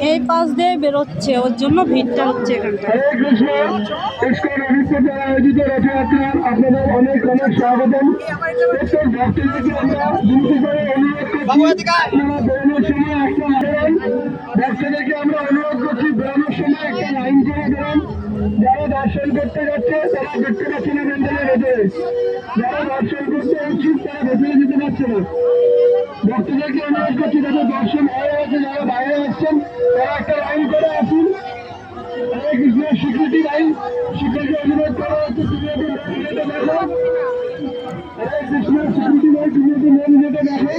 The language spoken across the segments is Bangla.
এই পাশ দিয়ে বেরোচ্ছে, ওর জন্য ভিড়টা হচ্ছে এখানটায়। আপনাদের অনেক অনেক স্বাগতম। ভক্তদেরকে আমরা অনুরোধ করছি বেরোনোর সময় একটা লাইন করে দেবেন। যারা দর্শন করতে যাচ্ছে তারা দেখতে পাচ্ছে না প্যান্ডেলের ভেতরে, যারা দর্শন করতে ইচ্ছুক তারা ভেতরে যেতে পারছে না। ভক্তদেরকে অনুরোধ করছি যাদের দর্শন হয়ে গেছে, যারা বাইরে আসছেন তারা একটা লাইন করে আসুন। হরে কৃষ্ণ স্বীকৃতি লাইন, শিক্ষাকে অনুরোধ করা হচ্ছে তুমি যদি মন যেতে দেখো। হরে কৃষ্ণ স্বীকৃতি লাইন, তুমি যদি মন যেতে দেখো।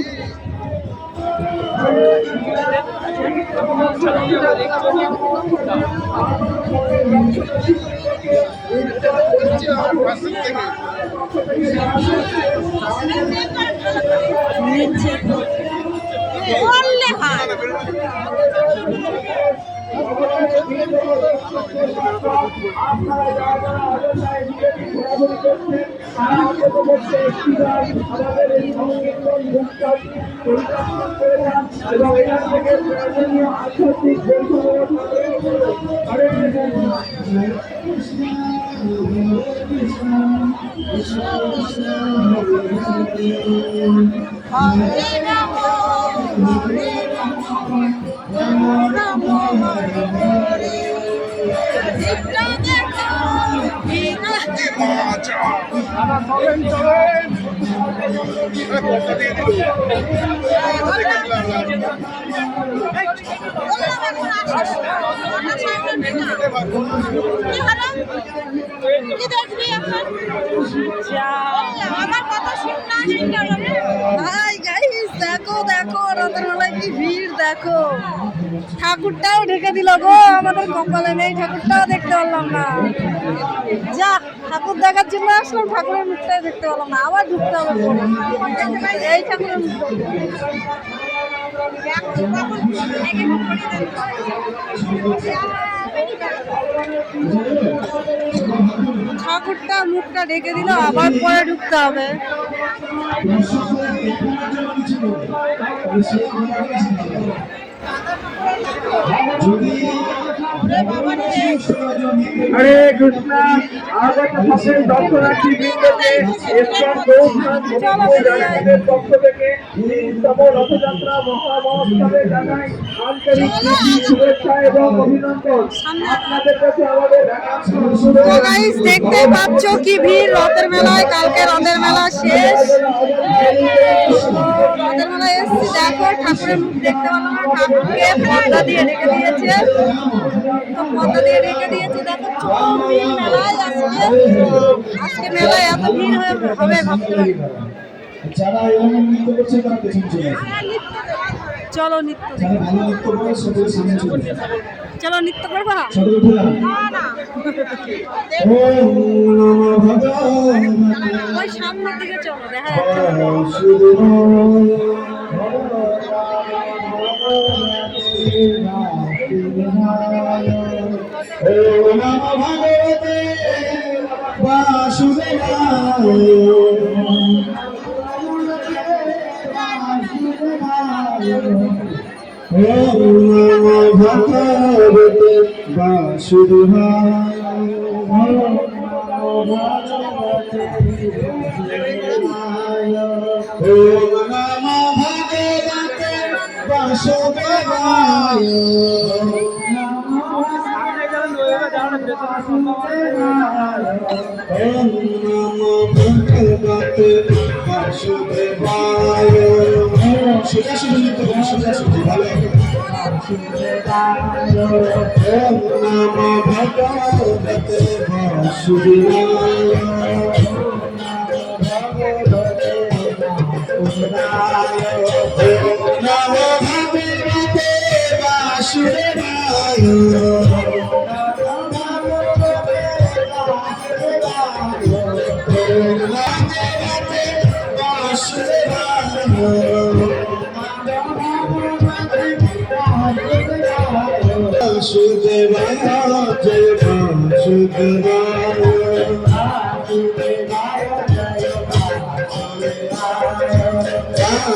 দেখো দেখো রথের মেলায় কি ভিড় দেখো। ঠাকুরটাও ঢেকে দিল গো, আমাদের কপালে নেই, ঠাকুরটাও দেখতে পারলাম না। যা ঠাকুর দেখার জন্য আসলাম, ঠাকুরের মুখটাই দেখতে পারলাম না, আবার ঢুকতে হবে এই ঠাকুরের মুখটা। ঠাকুরটা মুখটা ঢেকে দিল, আবার পরে ঢুকতে হবে। হরে কৃষ্ণ আগত সকল দর্শনার্থী বৃন্দকে পক্ষ থেকে রথযাত্রা মহামহোৎসবে জানাই আন্তরিক শুভেচ্ছা এবং অভিনন্দন। আপনাদের কাছে আমাদের দেখতে পাচ্ছ কি ভিড় রথের মেলায়। কালকে রথের মেলা শেষ, রথের মেলায় এসছি। দেখো ঠাকুরের মুখ দেখতে পারলাম না, ঠাকুরকে পর্দা দিয়ে রেখে দিয়েছে, পর্দা দিয়ে রেখে দিয়েছে। দেখো চরম ভিড় মেলায় আজকে মেলায় এত ভিড় হবে ভাবতে পারি। যারা এরকম নৃত্য করছে তারা পেছনে চলে আসে। চলো নৃত্য ভালো নৃত্য করে সকলে সামনে চলে আসে। চলো নৃত্য করবো না? সকলে উঠে দাঁড়ান। ওম নমো ভগবতে ওই সামনের দিকে চলো, দেখা যাচ্ছে। ওম নমো ভগবতে বাসুদেবায়। ওম নমো ভগবতে বাসুদেবায়। ওম নমো ভগবতে বাসুদেবায়। ওম নমো ভগবতে বাসুদেবায়। ওম নমো ভগবতে বাসুদেবায়। সোজাসুজি নৃত্য করুন, সোজাসুজি ভালো হবে। ওম নমো ভগবতে বাসুদেবায়। ওম নমো ভগবতে বাসুদেবায়। Vasudeva Jai Vasudeva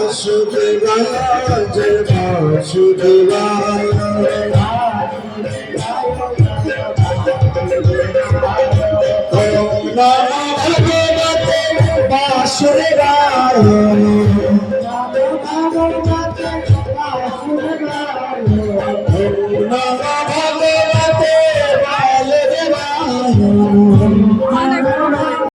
Vasudeva Jai Vasudeva Om Namo Bhagavate Vasudevaya